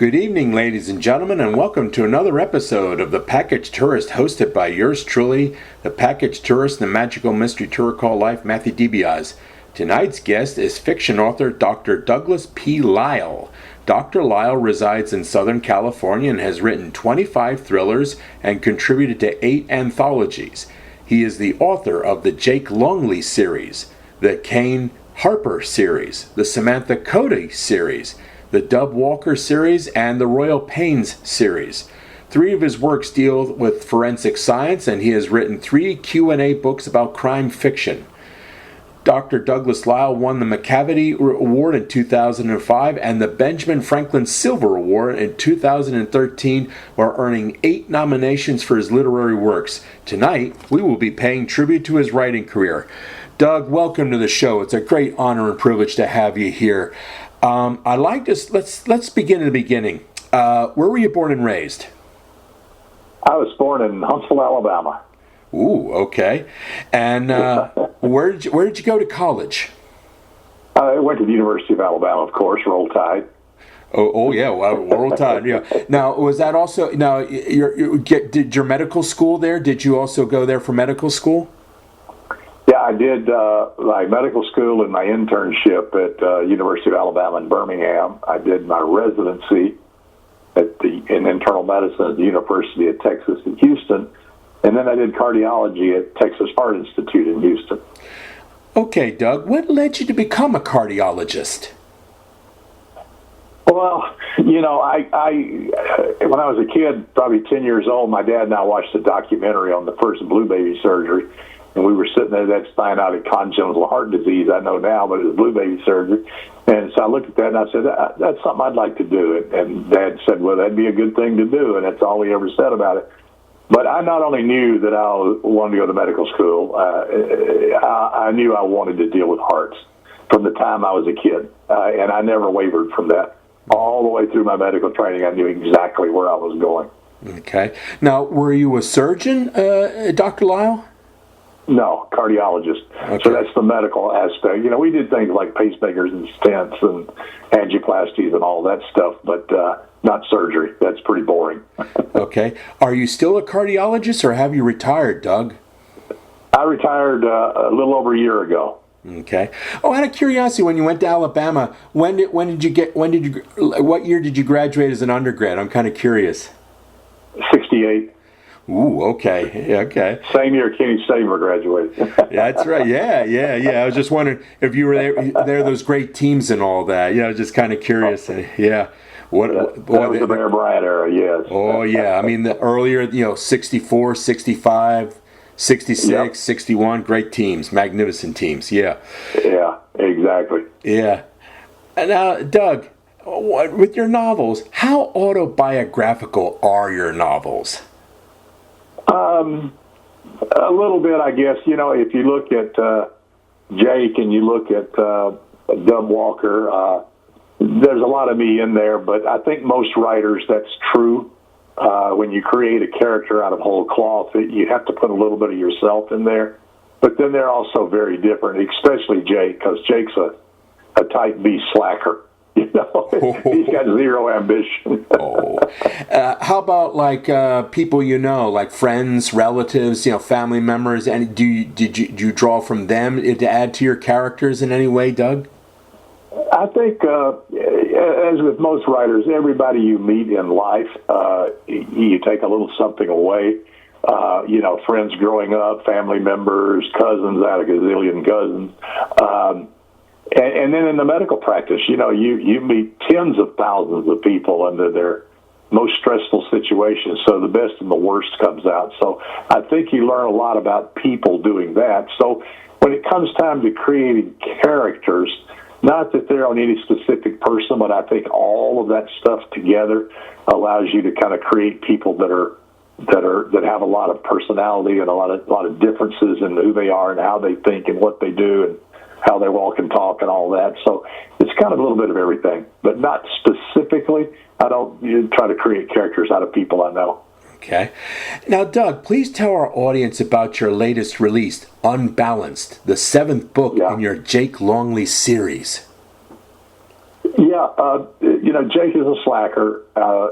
Good evening, ladies and gentlemen, and welcome to another episode of The Package Tourist, hosted by yours truly, the Package Tourist and the Magical Mystery Tour called Life, Matthew DiBiase. Tonight's guest is fiction author Dr. Douglas P. Lyle. Dr. Lyle resides in Southern California and has written 25 thrillers and contributed to 8 anthologies. He is the author of the Jake Longley series, the Cain Harper series, the Samantha Cody series, the Dub Walker series, and the Royal Pains series. 3 of his works deal with forensic science, and he has written 3 Q&A books about crime fiction. Dr. Douglas Lyle won the Macavity Award in 2005 and the Benjamin Franklin Silver Award in 2013, while earning 8 nominations for his literary works. Tonight, we will be paying tribute to his writing career. Doug, welcome to the show. It's a great honor and privilege to have you here. I like this. Let's begin at the beginning. Where were you born and raised? I was born in Huntsville, Alabama. Ooh, okay. And where did you go to college? I went to the University of Alabama, of course. Roll Tide. Oh yeah, well, Roll Tide. Yeah. Now, was that also did your medical school there? Did you also go there for medical school? Yeah, I did my medical school and my internship at University of Alabama in Birmingham. I did my residency in internal medicine at the University of Texas in Houston, and then I did cardiology at Texas Heart Institute in Houston. Okay, Doug, what led you to become a cardiologist? Well, when I was a kid, probably 10 years old, my dad and I watched a documentary on the first blue baby surgery. And we were sitting there, that's cyanotic congenital heart disease, I know now, but it was blue baby surgery. And so I looked at that and I said, that's something I'd like to do. And Dad said, well, that'd be a good thing to do. And that's all he ever said about it. But I not only knew that I wanted to go to medical school, I knew I wanted to deal with hearts from the time I was a kid. And I never wavered from that. All the way through my medical training, I knew exactly where I was going. Okay. Now, were you a surgeon, Dr. Lyle? No, cardiologist. Okay. So that's the medical aspect. We did things like pacemakers and stents and angioplasties and all that stuff, but not surgery. That's pretty boring. Okay. Are you still a cardiologist, or have you retired, Doug? I retired a little over a year ago. Okay. Oh, out of curiosity, when you went to Alabama, what year did you graduate as an undergrad? I'm kind of curious. 68. Ooh, okay, okay. Same year Kenny Saver graduated. That's right. Yeah. I was just wondering if you were there. Those great teams and all that. I was just kind of curious. Yeah. That was the Bear Bryant era, yes. Oh, yeah. I mean, the earlier, 64, 65, 66, yep. 61, great teams, magnificent teams. Yeah. Yeah, exactly. Yeah. Now, Doug, with your novels, how autobiographical are your novels? A little bit, I guess. If you look at Jake and you look at Dub Walker, there's a lot of me in there, but I think most writers, that's true. When you create a character out of whole cloth, you have to put a little bit of yourself in there. But then they're also very different, especially Jake, because Jake's a type B slacker. He's got zero ambition. How about people like friends, relatives, family members? And did you draw from them to add to your characters in any way, Doug? I think, as with most writers, everybody you meet in life, you take a little something away. Friends growing up, family members, cousins, out of gazillion cousins. And then in the medical practice, you meet tens of thousands of people under their most stressful situations, so the best and the worst comes out. So I think you learn a lot about people doing that. So when it comes time to creating characters, not that they're on any specific person, but I think all of that stuff together allows you to kind of create people that have a lot of personality and a lot of differences in who they are and how they think and what they do and how they walk and talk and all that. So it's kind of a little bit of everything, but not specifically. I don't try to create characters out of people I know. Okay. Now, Doug, please tell our audience about your latest release, Unbalanced, the 7th book in your Jake Longley series. Yeah, Jake is a slacker.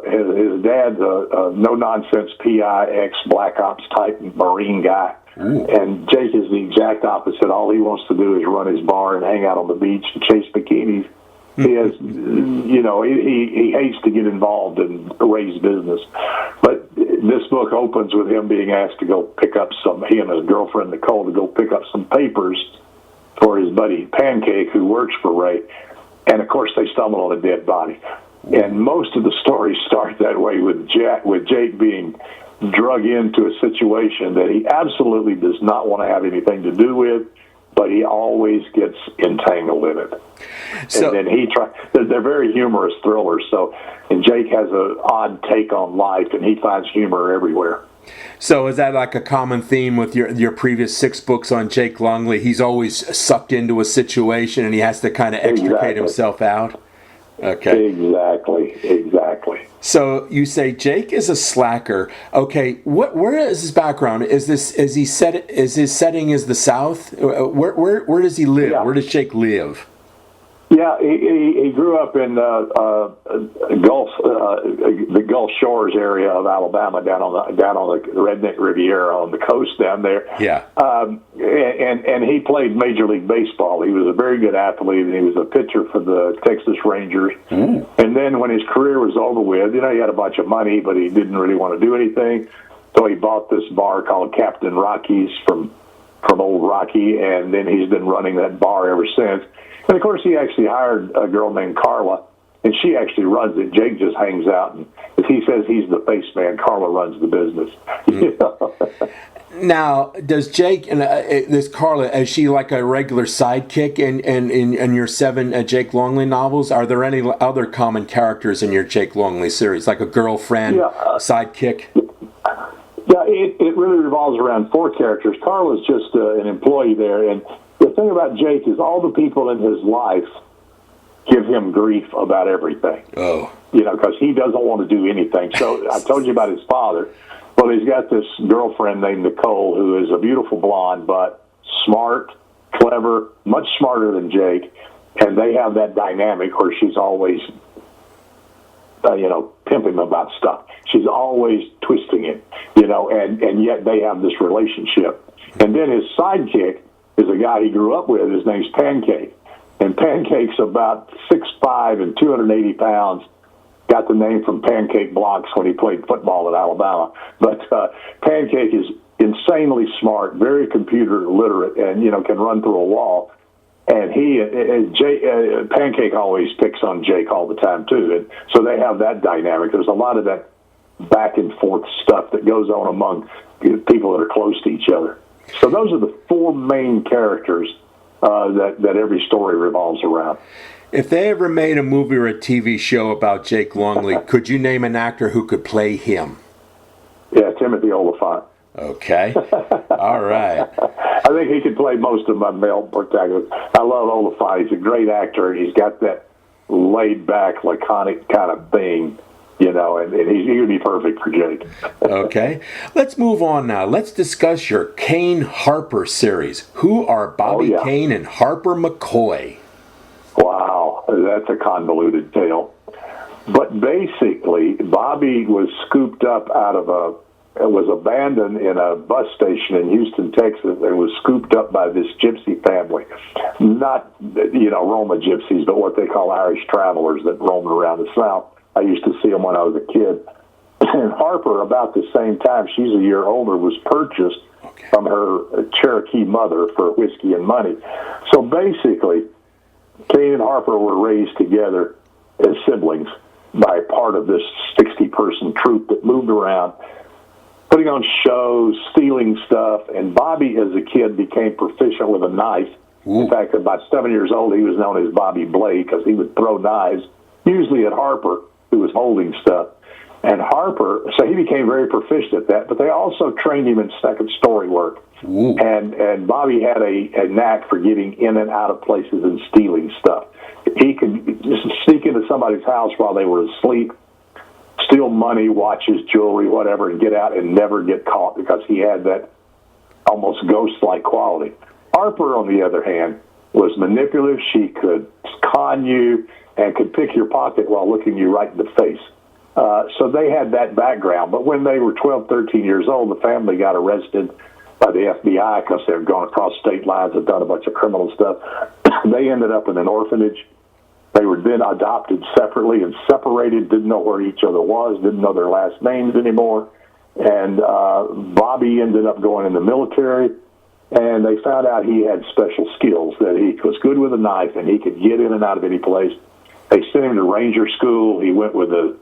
His dad's a no-nonsense PI, ex-Black Ops type Marine guy. Ooh. And Jake is the exact opposite. All he wants to do is run his bar and hang out on the beach and chase bikinis. He has, he hates to get involved and raise business. But this book opens with him being asked to go pick up he and his girlfriend Nicole, to go pick up some papers for his buddy Pancake, who works for Ray. And of course, they stumble on a dead body. And most of the stories start that way with Jake being drug into a situation that he absolutely does not want to have anything to do with, but he always gets entangled in it. So, and then they're very humorous thrillers. So, and Jake has an odd take on life, and he finds humor everywhere. So is that like a common theme with your previous 6 books on Jake Longley? He's always sucked into a situation and he has to kind of extricate himself out? Okay. Exactly. So you say Jake is a slacker. Okay, where is his background? Is his setting is the South? Where does he live? Yeah. Where does Jake live? Yeah, he grew up in the Gulf Shores area of Alabama, down on the Redneck Riviera on the coast down there. Yeah. And he played Major League Baseball. He was a very good athlete, and he was a pitcher for the Texas Rangers. Mm. And then when his career was over with, he had a bunch of money, but he didn't really want to do anything. So he bought this bar called Captain Rocky's from old Rocky, and then he's been running that bar ever since. And, of course, he actually hired a girl named Carla, and she actually runs it. Jake just hangs out, and as he says, he's the face man. Carla runs the business. Now, does Jake and this Carla, is she like a regular sidekick in your 7 Jake Longley novels? Are there any other common characters in your Jake Longley series, like a girlfriend, sidekick? Yeah, it really revolves around 4 characters. Carla's just an employee there, and the thing about Jake is all the people in his life give him grief about everything. Oh. Because he doesn't want to do anything. So I told you about his father. Well, he's got this girlfriend named Nicole, who is a beautiful blonde, but smart, clever, much smarter than Jake. And they have that dynamic where she's always, pimping him about stuff. She's always twisting it, and yet they have this relationship. And then his sidekick is a guy he grew up with. His name's Pancake. And Pancake's about 6'5" and 280 pounds. Got the name from pancake blocks when he played football at Alabama. But Pancake is insanely smart, very computer literate, and, can run through a wall. And Pancake always picks on Jake all the time, too. And so they have that dynamic. There's a lot of that back and forth stuff that goes on among people that are close to each other. So those are the 4 main characters that every story revolves around. If they ever made a movie or a TV show about Jake Longley, could you name an actor who could play him? Yeah, Timothy Oliphant. Okay. All right. I think he could play most of my male protagonists. I love Oliphant. He's a great actor, and he's got that laid-back, laconic kind of thing. And he would be perfect for Jake. Okay. Let's move on now. Let's discuss your Cain Harper series. Who are Bobby Cain and Harper McCoy? Wow, that's a convoluted tale. But basically, Bobby was scooped up was abandoned in a bus station in Houston, Texas, and was scooped up by this gypsy family. Not, Roma gypsies, but what they call Irish travelers that roamed around the South. I used to see them when I was a kid. And Harper, about the same time, she's a year older, was purchased from her Cherokee mother for whiskey and money. So basically, Cain and Harper were raised together as siblings by part of this 60-person troupe that moved around, putting on shows, stealing stuff. And Bobby, as a kid, became proficient with a knife. Ooh. In fact, at about 7 years old, he was known as Bobby Blade because he would throw knives, usually at Harper, who was holding stuff. And Harper, so he became very proficient at that, but they also trained him in second story work. Ooh. And Bobby had a knack for getting in and out of places and stealing stuff. He could just sneak into somebody's house while they were asleep, steal money, watches, jewelry, whatever, and get out and never get caught because he had that almost ghost-like quality. Harper, on the other hand, was manipulative. She could con you and could pick your pocket while looking you right in the face. So they had that background. But when they were 12, 13 years old, the family got arrested by the FBI because they had gone across state lines and done a bunch of criminal stuff. They ended up in an orphanage. They were then adopted separately and separated, didn't know where each other was, didn't know their last names anymore. And Bobby ended up going in the military, and they found out he had special skills, that he was good with a knife and he could get in and out of any place. They sent him to Ranger School. He went with the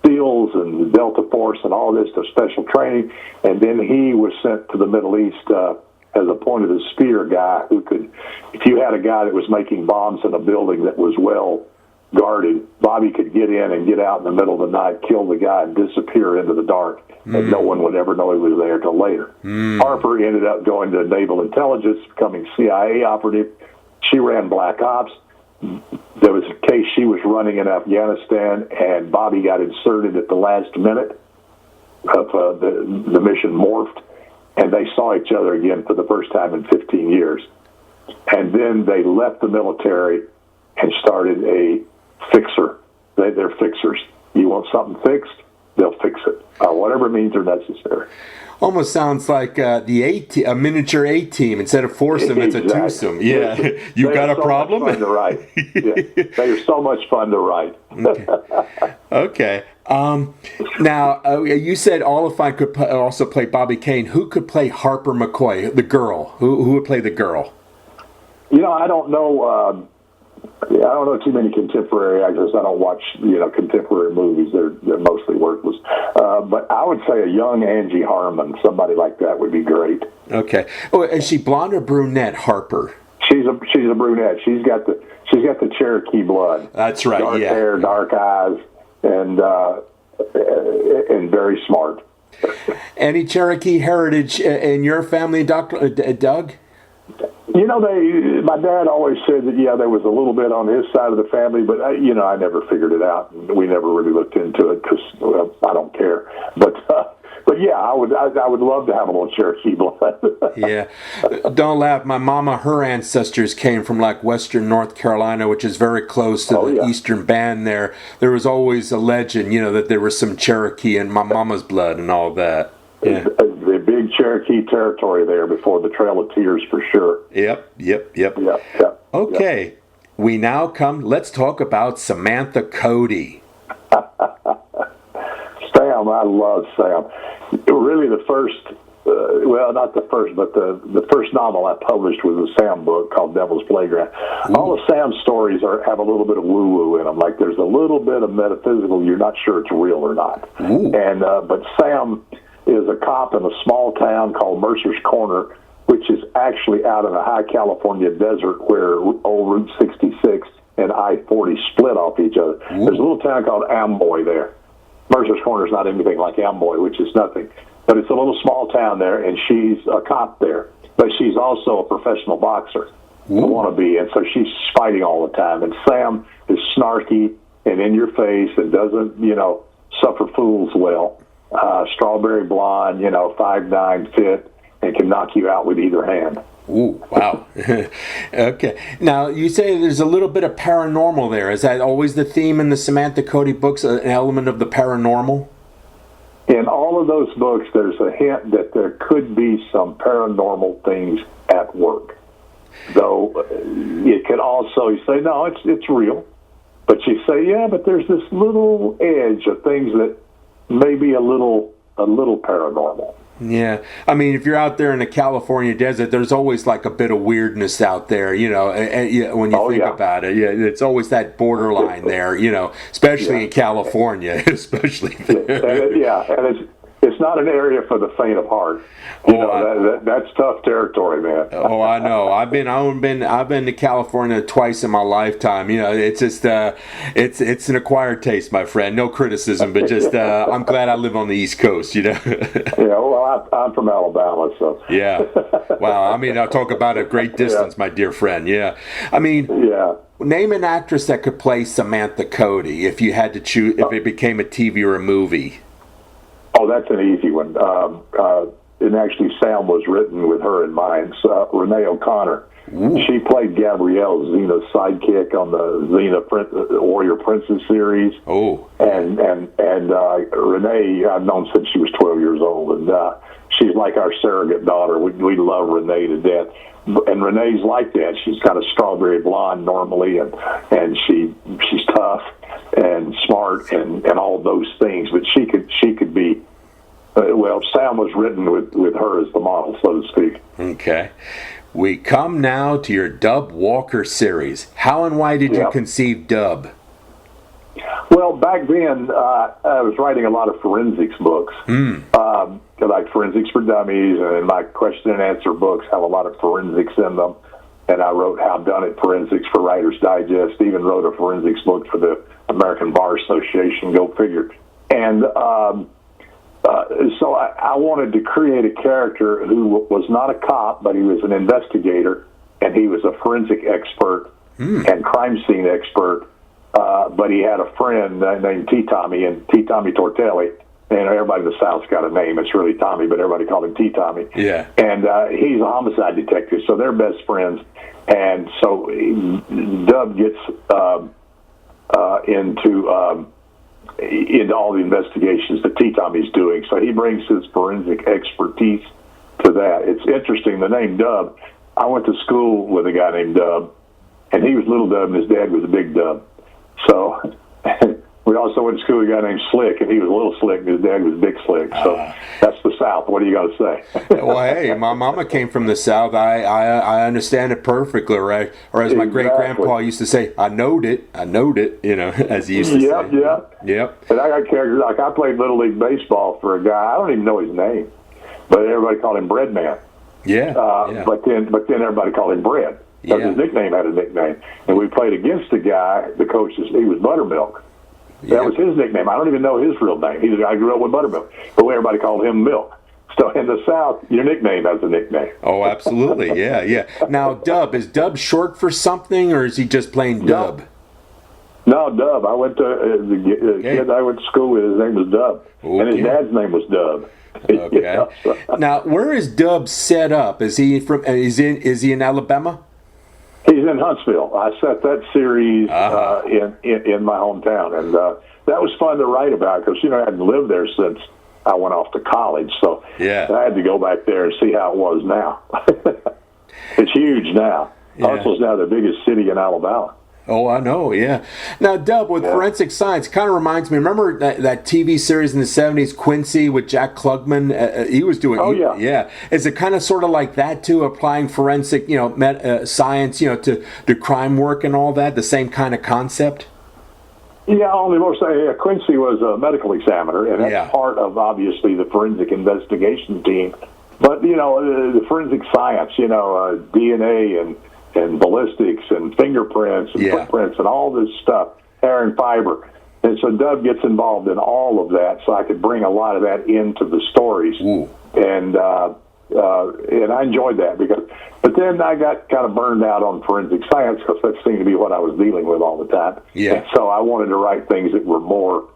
SEALs and the Delta Force and all this to special training, and then he was sent to the Middle East as appointed a spear guy who could, if you had a guy that was making bombs in a building that was well guarded, Bobby could get in and get out in the middle of the night, kill the guy, and disappear into the dark, and no one would ever know he was there till later. Harper ended up going to Naval Intelligence, becoming CIA operative. She ran Black Ops. There was a case she was running in Afghanistan, and Bobby got inserted at the last minute of the mission morphed, and they saw each other again for the first time in 15 years. And then they left the military and started a fixer. They're fixers. You want something fixed, they'll fix it, whatever means are necessary. Almost sounds like a miniature A-team. Instead of foursome, it's a twosome. Yeah, you got a problem? Much fun to write. Yeah. They are so much fun to write. Okay. Now, you said Oliphant could also play Bobby Cain. Who could play Harper McCoy, the girl? Who would play the girl? I don't know. I don't know too many contemporary actors. I don't watch, contemporary movies. They're mostly worthless. But I would say a young Angie Harmon, somebody like that would be great. Okay. Oh, is she blonde or brunette, Harper? She's a brunette. She's got the Cherokee blood. That's right. Dark hair, dark eyes, and very smart. Any Cherokee heritage in your family, Doug? My dad always said that, there was a little bit on his side of the family, but, I never figured it out. We never really looked into it because, I don't care. But yeah, I would love to have a little Cherokee blood. Yeah. Don't laugh. My mama, her ancestors came from like western North Carolina, which is very close to the eastern band there. There was always a legend, that there was some Cherokee in my mama's blood and all that. Yeah. The big Cherokee territory there before the Trail of Tears, for sure. Yep. Okay. We now let's talk about Samantha Cody. Sam, I love Sam. Really the first, not the first, but the first novel I published was a Sam book called Devil's Playground. Ooh. All of Sam's stories have a little bit of woo-woo in them. Like there's a little bit of metaphysical. You're not sure it's real or not. Ooh. And but Sam is a cop in a small town called Mercer's Corner, which is actually out in the high California desert where old Route 66 and I-40 split off each other. Ooh. There's a little town called Amboy there. Mercer's Corner is not anything like Amboy, which is nothing. But it's a little small town there, and she's a cop there. But she's also a professional boxer, a wannabe, and so she's fighting all the time. And Sam is snarky and in your face and doesn't, suffer fools well. Strawberry blonde, 5'9", fit, and can knock you out with either hand. Ooh, wow. Okay. Now, you say there's a little bit of paranormal there. Is that always the theme in the Samantha Cody books, an element of the paranormal? In all of those books, there's a hint that there could be some paranormal things at work. Though it could also, you say, no, it's real. But you say, yeah, but there's this little edge of things that may be a little paranormal. Yeah. I mean, if you're out there in the California desert, there's always like a bit of weirdness out there, when you think about it. Yeah, it's always that borderline there, especially in California, especially there. And it's not an area for the faint of heart. That's tough territory, man. Oh, I know. I've been to California twice in my lifetime. It's just it's an acquired taste, my friend. No criticism, but just I'm glad I live on the East Coast. Yeah, well, I'm from Alabama, so. Yeah. Wow. I mean, I'll talk about a great distance, my dear friend. Yeah. I mean. Yeah. Name an actress that could play Samantha Cody if you had to choose, if it became a TV or a movie. Oh, that's an easy one. and actually Sam was written with her in mind. Renee O'Connor. Ooh. She played Gabrielle, Xena's sidekick on the Xena Warrior Princess series. Oh. And Renee, I've known since she was 12 years old, and she's like our surrogate daughter. We love Renee to death. And Renee's like that. She's got a strawberry blonde normally, and she's tough and smart and all those things. But she could be. Sam was written with her as the model, so to speak. Okay. We come now to your Dub Walker series. How and why did you conceive Dub? Well, back then, I was writing a lot of forensics books, like Forensics for Dummies, and my question and answer books have a lot of forensics in them. And I wrote How Done It Forensics for Writer's Digest, even wrote a forensics book for the American Bar Association, go figure. And so I wanted to create a character who was not a cop, but he was an investigator, and he was a forensic expert and crime scene expert. But he had a friend named T. Tommy, and T. Tommy Tortelli. And everybody in the South's got a name. It's really Tommy, but everybody called him T. Tommy. Yeah. And he's a homicide detective, so they're best friends. And so Dub gets into all the investigations that T. Tommy's doing. So he brings his forensic expertise to that. It's interesting, the name Dub, I went to school with a guy named Dub, and he was Little Dub, and his dad was a Big Dub. So we also went to school with a guy named Slick, and he was Little Slick, and his dad was Big Slick. So that's the South. What do you got to say? Well, hey, my mama came from the South. I understand it perfectly, right? Or as my great-grandpa used to say, I knowed it, you know, as he used to say. Yep. And I got characters, like I played Little League Baseball for a guy, I don't even know his name, but everybody called him Breadman. Yeah. But then everybody called him Bread. Because his nickname had a nickname. And we played against a guy, the coach, he was Buttermilk. That was his nickname. I don't even know his real name. I grew up with Buttermilk. But everybody called him Milk. So in the South, your nickname has a nickname. Oh, absolutely. Yeah. Now, Dub, is Dub short for something, or is he just plain Dub? No, Dub. I went to, the kid I went to school with, his name was Dub. Okay. And his dad's name was Dub. Okay. Yeah. Now, where is Dub set up? Is he in Alabama? He's in Huntsville. I set that series in my hometown, and that was fun to write about because I hadn't lived there since I went off to college, so I had to go back there and see how it was now. It's huge now. Huntsville's now the biggest city in Alabama. Oh, I know, yeah. Now, Dub, with forensic science, kind of reminds me, remember that TV series in the 70s, Quincy, with Jack Klugman? He was doing... Yeah. Is it kind of sort of like that, too, applying forensic, science, to crime work and all that, the same kind of concept? Yeah, only more so. Quincy was a medical examiner, and that's part of, obviously, the forensic investigation team. But, the forensic science, DNA and ballistics and fingerprints and footprints and all this stuff, hair and fiber. And so Dub gets involved in all of that, so I could bring a lot of that into the stories. Ooh. And I enjoyed that but then I got kind of burned out on forensic science because that seemed to be what I was dealing with all the time. Yeah. And so I wanted to write things that were more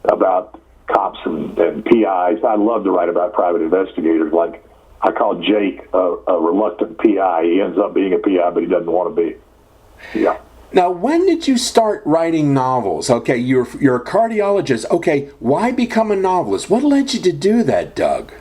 about cops and PIs. I love to write about private investigators, like I call Jake a reluctant PI. He ends up being a PI, but he doesn't want to be. Yeah. Now, when did you start writing novels? Okay, you're a cardiologist. Okay, why become a novelist? What led you to do that, Doug?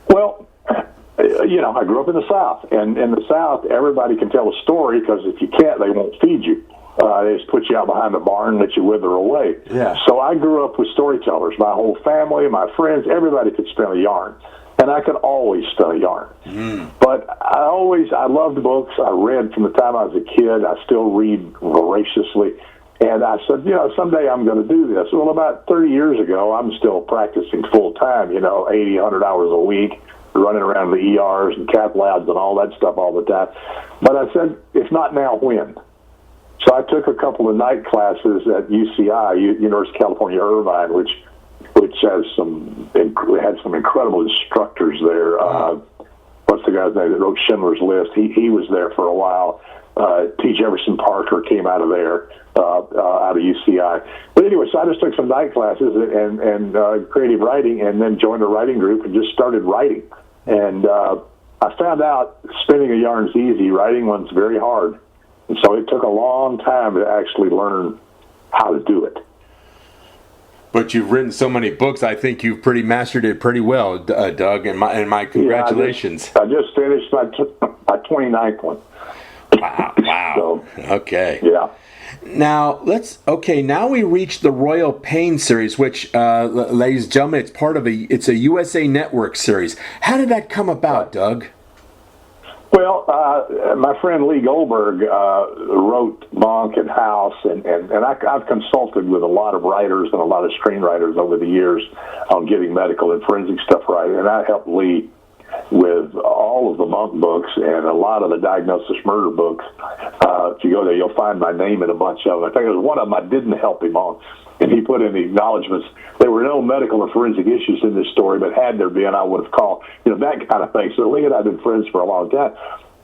Well, I grew up in the South, and in the South, everybody can tell a story because if you can't, they won't feed you. They just put you out behind the barn and let you wither away. Yeah. So I grew up with storytellers. My whole family, my friends, everybody could spin a yarn. And I could always spin a yarn. But I loved books. I read from the time I was a kid. I still read voraciously. And I said, someday I'm going to do this. Well, about 30 years ago, I'm still practicing full time, 80, 100 hours a week, running around the ERs and cath labs and all that stuff all the time. But I said, if not now, when? So I took a couple of night classes at UCI, University of California, Irvine, which had some incredible instructors there. What's the guy's name that wrote Schindler's List? He was there for a while. T. Jefferson Parker came out of there, out of UCI. But anyway, so I just took some night classes and creative writing, and then joined a writing group and just started writing. And I found out spinning a yarn's easy, writing one's very hard. And so it took a long time to actually learn how to do it. But you've written so many books, I think you've pretty mastered it pretty well, Doug, and my congratulations. Yeah, I just finished my 29th one. Wow. So, okay. Yeah. Now, now we reach the Royal Pain series, which, ladies and gentlemen, it's a USA Network series. How did that come about, Doug? Well, my friend Lee Goldberg wrote Monk and House, and I've consulted with a lot of writers and a lot of screenwriters over the years on getting medical and forensic stuff right, and I helped Lee with all of the Monk books and a lot of the Diagnosis Murder books. If you go there, you'll find my name in a bunch of them. I think there was one of them I didn't help him on, and he put in the acknowledgments, there were no medical or forensic issues in this story, but had there been, I would have called, that kind of thing. So Lee and I have been friends for a long time.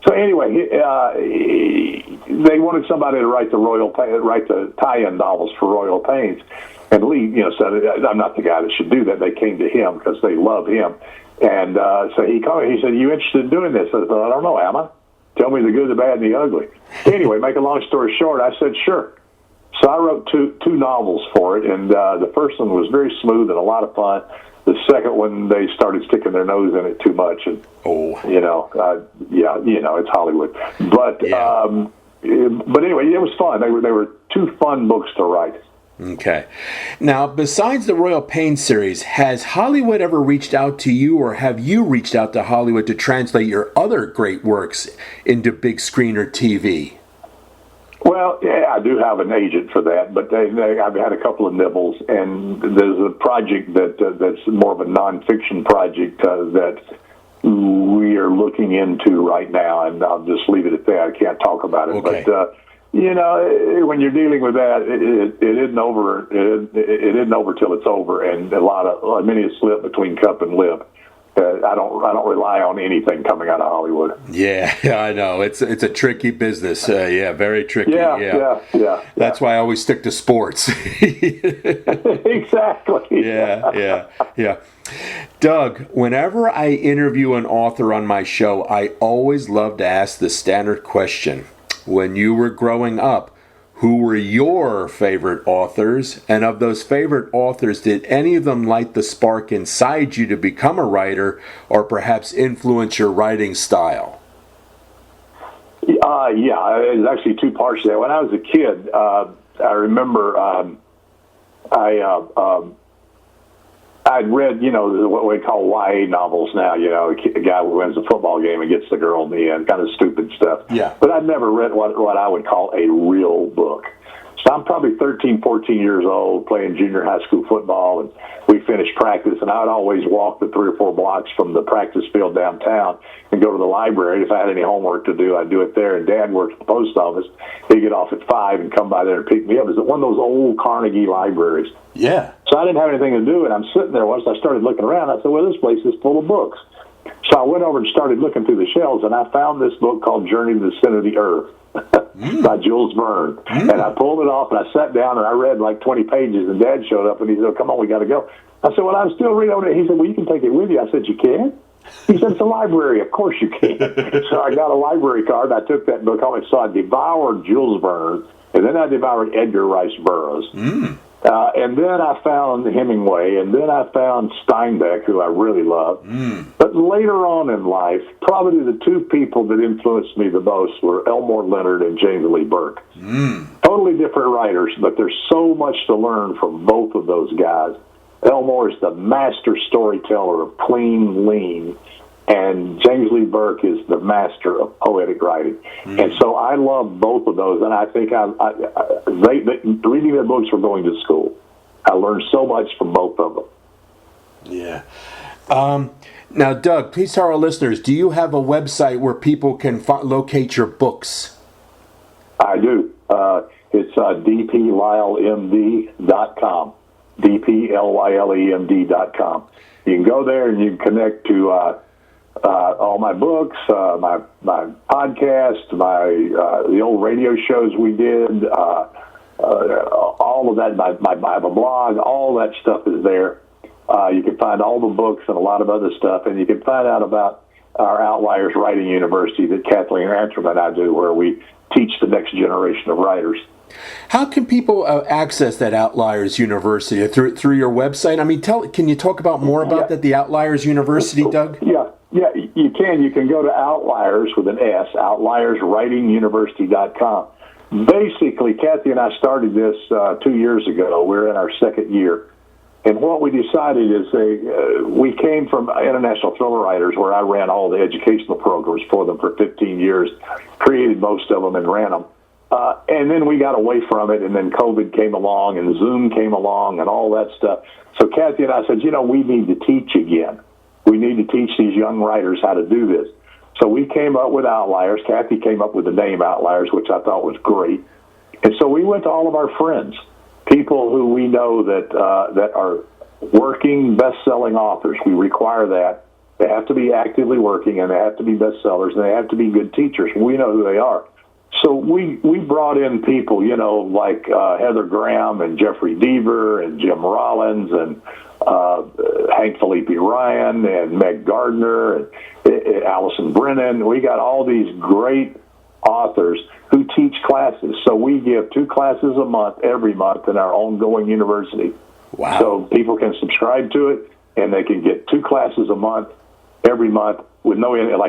So anyway, they wanted somebody to write the tie-in novels for Royal Pains. And Lee, said, I'm not the guy that should do that. They came to him because they love him. And so he called me. He said, you interested in doing this? I said, I don't know, am I? Tell me the good, the bad, and the ugly. Anyway, make a long story short, I said, sure. So I wrote two novels for it, and the first one was very smooth and a lot of fun. The second one, they started sticking their nose in it too much, and it's Hollywood. But but anyway, it was fun. They were two fun books to write. Okay. Now, besides the Royal Pain series, has Hollywood ever reached out to you, or have you reached out to Hollywood to translate your other great works into big screen or TV? Well, yeah, I do have an agent for that, but I've had a couple of nibbles, and there's a project that's more of a nonfiction project that we are looking into right now, and I'll just leave it at that. I can't talk about it, okay. But when you're dealing with that, it isn't over. It isn't over till it's over, and many a slip between cup and lip. I don't rely on anything coming out of Hollywood. Yeah, I know. It's a tricky business. Very tricky. Yeah. That's why I always stick to sports. Exactly. Yeah. Doug, whenever I interview an author on my show, I always love to ask the standard question. When you were growing up, who were your favorite authors? And of those favorite authors, did any of them light the spark inside you to become a writer, or perhaps influence your writing style? There's actually two parts to that. When I was a kid, I remember I'd read, what we call YA novels now, a guy who wins a football game and gets the girl in the end, kind of stupid stuff. Yeah. But I'd never read what I would call a real book. So I'm probably 13, 14 years old, playing junior high school football, and we finished practice, and I would always walk the 3 or 4 blocks from the practice field downtown and go to the library. If I had any homework to do, I'd do it there, and Dad worked at the post office. He'd get off at 5 and come by there and pick me up. It was one of those old Carnegie libraries. Yeah. So I didn't have anything to do, and I'm sitting there. Once I started looking around, I said, well, this place is full of books. So I went over and started looking through the shelves, and I found this book called Journey to the Center of the Earth by Jules Verne. And I pulled it off, and I sat down, and I read like 20 pages, and Dad showed up, and he said, come on, we got to go. I said, well, I'm still reading over there. He said, well, you can take it with you. I said, you can? He said, it's a library. Of course you can. So I got a library card, and I took that book home, and so I devoured Jules Verne, and then I devoured Edgar Rice Burroughs. And then I found Hemingway, and then I found Steinbeck, who I really loved. But later on in life, probably the two people that influenced me the most were Elmore Leonard and James Lee Burke. Totally different writers, but there's so much to learn from both of those guys. Elmore is the master storyteller of clean, lean, and James Lee Burke is the master of poetic writing. And so I love both of those, and I think reading their books for going to school. I learned so much from both of them. Yeah. Now, Doug, please tell our listeners, do you have a website where people can locate your books? I do. It's dplylemd.com. dplylemd.com. You can go there and you can connect to all my books, my podcast, the old radio shows we did, all of that. I have a blog. All that stuff is there. You can find all the books and a lot of other stuff, and you can find out about our Outliers Writing University that Kathleen Antrim and I do, where we teach the next generation of writers. How can people access that Outliers University? Through your website? I mean, can you talk about more about that, the Outliers University, Doug? Yeah, you can. You can go to Outliers with an S, outlierswritinguniversity.com. Basically, Kathy and I started this 2 years ago. We're in our second year. And what we decided is we came from International Thriller Writers, where I ran all the educational programs for them for 15 years, created most of them and ran them. And then we got away from it, and then COVID came along, and Zoom came along, and all that stuff. So Kathy and I said, we need to teach again. We need to teach these young writers how to do this. So we came up with Outliers. Kathy came up with the name Outliers, which I thought was great. And so we went to all of our friends, people who we know that are working, best-selling authors. We require that. They have to be actively working, and they have to be bestsellers, and they have to be good teachers. We know who they are. So we brought in people, like Heather Graham and Jeffrey Deaver and Jim Rollins and Hank Felipe Ryan and Meg Gardner and Allison Brennan. We got all these great authors who teach classes. So we give 2 classes a month every month in our ongoing university. Wow. So people can subscribe to it, and they can get 2 classes a month every month with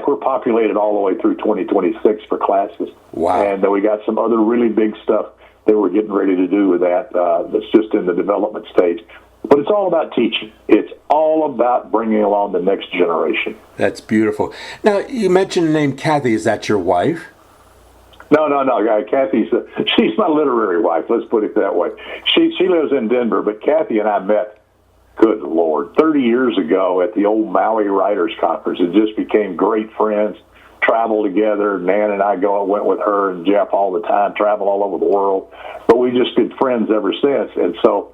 we're populated all the way through 2026 for classes. Wow. And we got some other really big stuff that we're getting ready to do with that that's just in the development stage. But it's all about teaching. It's all about bringing along the next generation. That's beautiful. Now, you mentioned the name Kathy. Is that your wife? No. Kathy's she's my literary wife. Let's put it that way. She lives in Denver, but Kathy and I met, good Lord, 30 years ago at the old Maui Writers Conference. It just became great friends, travel together. Nan and I went with her and Jeff all the time, travel all over the world. But we just been friends ever since. And so,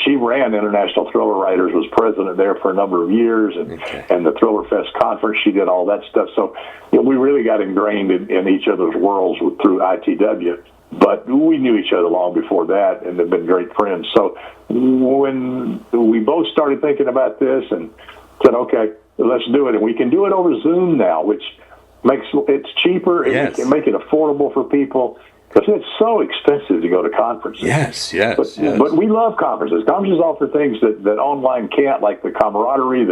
she ran International Thriller Writers, was president there for a number of years, and the Thriller Fest conference, she did all that stuff. So we really got ingrained in each other's worlds through ITW. But we knew each other long before that and have been great friends. So when we both started thinking about this and said, okay, let's do it. And we can do it over Zoom now, which makes it's cheaper and we can make it affordable for people. Because it's so expensive to go to conferences. Yes. But we love conferences. Conferences offer things that online can't, like the camaraderie,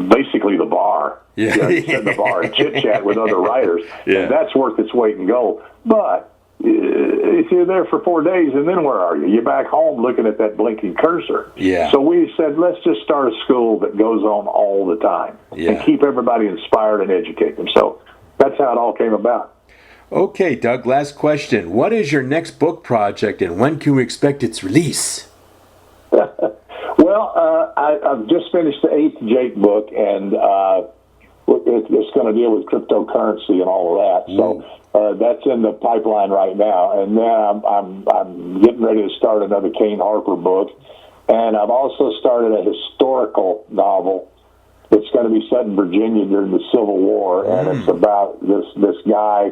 basically the bar. Yeah. The bar and chit-chat with other writers. Yeah. And that's worth its weight in gold. But if you're there for 4 days, and then where are you? You're back home looking at that blinking cursor. Yeah. So we said, let's just start a school that goes on all the time and keep everybody inspired and educate them. So that's how it all came about. Okay, Doug, last question. What is your next book project, and when can we expect its release? Well, I've just finished the 8th Jake book, and it's going to deal with cryptocurrency and all of that. So that's in the pipeline right now. And then I'm getting ready to start another Cain Harper book. And I've also started a historical novel that's going to be set in Virginia during the Civil War, and it's about this guy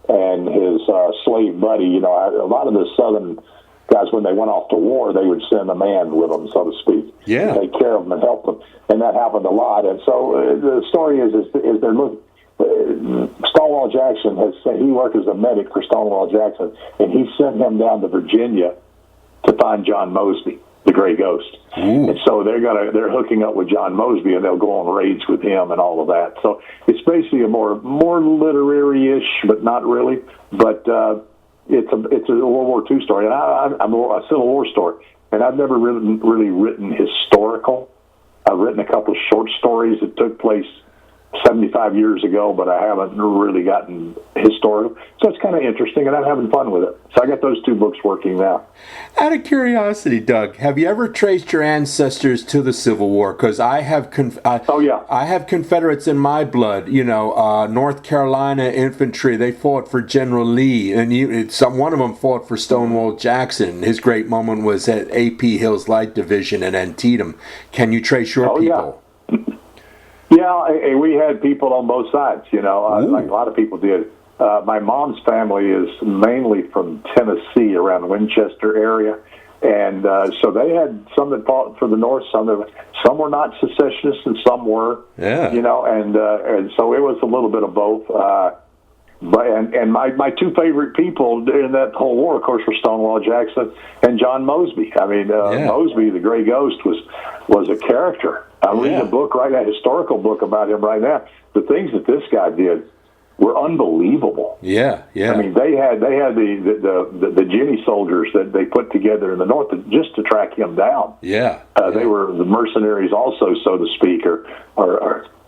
and his slave buddy. A lot of the Southern guys, when they went off to war, they would send a man with them, so to speak, to take care of them and help them, and that happened a lot. And so the story is they're looking. Stonewall Jackson has said he worked as a medic for Stonewall Jackson, and he sent him down to Virginia to find John Mosby, the Gray Ghost. Ooh. And so they're hooking up with John Mosby, and they'll go on raids with him and all of that. So it's basically a more literary-ish, but not really. But it's a World War II story, and I'm a Civil War story. And I've never really written historical. I've written a couple of short stories that took place 75 years ago, but I haven't really gotten historical. So it's kind of interesting, and I'm having fun with it. So I got those 2 books working now. Out of curiosity, Doug, have you ever traced your ancestors to the Civil War? Because I have I have Confederates in my blood. North Carolina infantry, they fought for General Lee, and one of them fought for Stonewall Jackson. His great moment was at A.P. Hill's Light Division at Antietam. Can you trace your people? Yeah. Yeah, and we had people on both sides, like a lot of people did. My mom's family is mainly from Tennessee, around the Winchester area. And so they had some that fought for the North, some were not secessionists, and some were. Yeah. And so it was a little bit of both. But my two favorite people in that whole war, of course, were Stonewall Jackson and John Mosby. I mean, Mosby, the Gray Ghost, was a character. I'm reading a book right now, a historical book about him right now. The things that this guy did were unbelievable. Yeah. I mean, they had the Jenny soldiers that they put together in the North just to track him down. Yeah. They were the mercenaries, also, so to speak,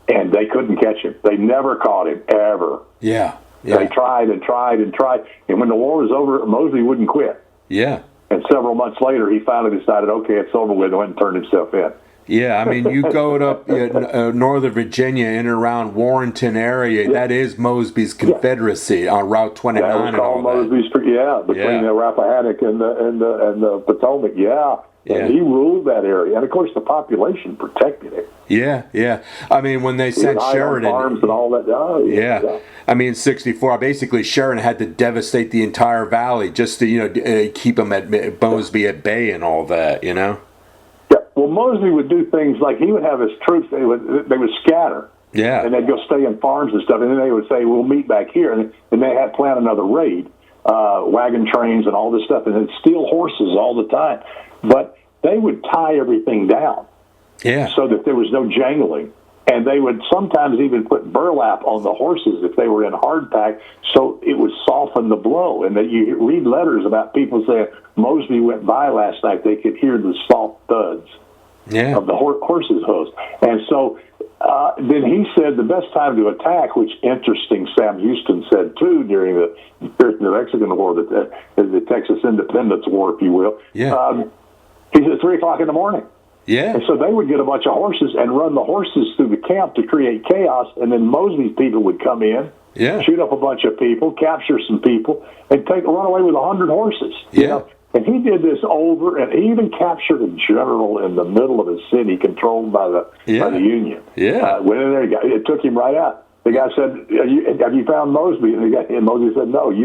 and they couldn't catch him. They never caught him ever. Yeah. They tried and tried and tried, and when the war was over, Mosby wouldn't quit. Yeah. And several months later, he finally decided, okay, it's over with, and went and turned himself in. Yeah, I mean, you go up Northern Virginia in and around Warrenton area. That is Mosby's Confederacy on Route 29. That was called Mosby's, between the Rappahannock and the Potomac. Yeah. And he ruled that area, and of course, the population protected it. Yeah. I mean, when they sent Sheridan, farms and all that. Yeah. I mean, 64. Basically, Sheridan had to devastate the entire valley just to keep him at Mosby at bay and all that. Yeah. Well, Mosby would do things like he would have his troops. They would scatter. Yeah. And they'd go stay in farms and stuff, and then they would say, "We'll meet back here," and they had plan another raid, wagon trains and all this stuff, and they'd steal horses all the time. But they would tie everything down, so that there was no jangling. And they would sometimes even put burlap on the horses if they were in hardtack, so it would soften the blow. And that you read letters about people saying Mosby went by last night; they could hear the soft thuds of the horses' hooves. And so then he said the best time to attack, which interesting, Sam Houston said too during the Mexican War, the Texas Independence War, if you will. Yeah. He said 3 o'clock in the morning. Yeah. And so they would get a bunch of horses and run the horses through the camp to create chaos, and then Mosby's people would come in, shoot up a bunch of people, capture some people, and run away with 100 horses. And he did this over, and he even captured a general in the middle of a city controlled by the Union. Went in there, it took him right out. The guy said, "Have you found Mosby?" And Mosby said, "No, he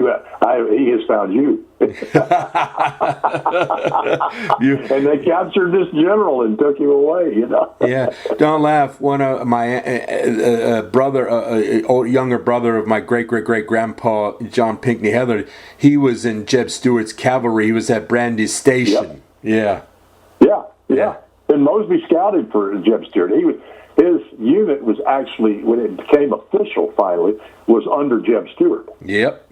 has found you." And they captured this general and took him away. Yeah, don't laugh. One of my younger brother of my great grandpa John Pinckney Heather, he was in Jeb Stuart's cavalry. He was at Brandy's Station. Yeah. And Mosby scouted for Jeb Stuart. His unit was actually, when it became official finally, was under Jeb Stuart. Yep.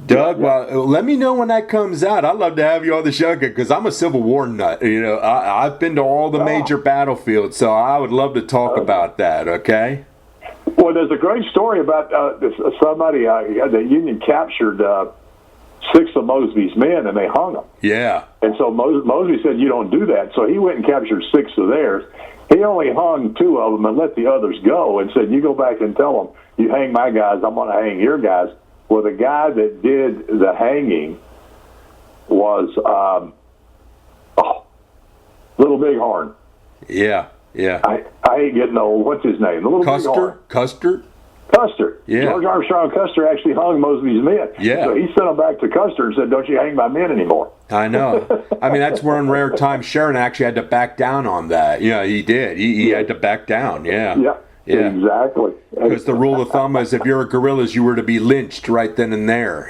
Doug, well, let me know when that comes out. I'd love to have you on the show because I'm a Civil War nut. I've been to all the major battlefields, so I would love to talk about that, okay? Well, there's a great story about somebody, the Union captured 6 of Mosby's men, and they hung them. Yeah. And so Mosby said, "You don't do that." So he went and captured 6 of theirs. He only hung 2 of them and let the others go and said, "You go back and tell them, you hang my guys, I'm going to hang your guys." Well, the guy that did the hanging was Little Bighorn. Yeah. I ain't getting old. What's his name? The Little Bighorn. Custer. Yeah. George Armstrong Custer actually hung Mosby's men. Yeah. So he sent them back to Custer and said, "Don't you hang my men anymore." I know. I mean, that's one rare time Sheridan actually had to back down on that. He did. He had to back down. Yeah. Exactly. Because the rule of thumb is if you're a guerrillas, you were to be lynched right then and there.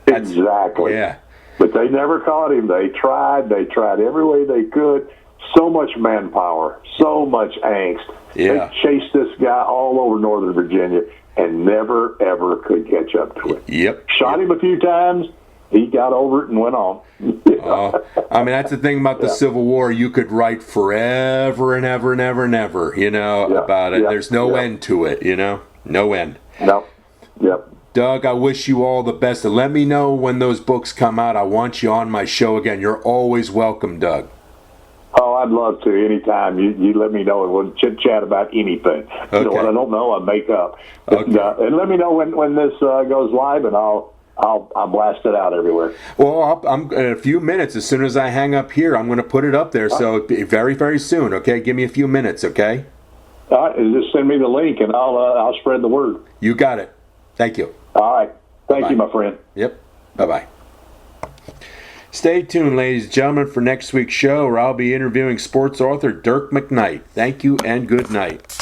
Exactly. Yeah. But they never caught him. They tried every way they could. So much manpower, so much angst. Yeah. They chased this guy all over Northern Virginia and never, ever could catch up to it. Yep. Shot him a few times. He got over it and went on. I mean, that's the thing about the Civil War. You could write forever and ever and ever and ever, about it. There's no end to it, No end. No. Yep. Doug, I wish you all the best. And let me know when those books come out. I want you on my show again. You're always welcome, Doug. Oh, I'd love to. Anytime you let me know, and we'll chit-chat about anything. Okay. What I don't know, I make up. Okay. And let me know when this goes live, and I'll blast it out everywhere. Well, I'm in a few minutes. As soon as I hang up here, I'm going to put it up there. So very, very soon. Okay, give me a few minutes. Okay. All right, just send me the link, and I'll spread the word. You got it. Thank you. All right. Thank Bye-bye. you, my friend. Yep. Bye-bye. Stay tuned, ladies and gentlemen, for next week's show, where I'll be interviewing sports author Dirk McKnight. Thank you and good night.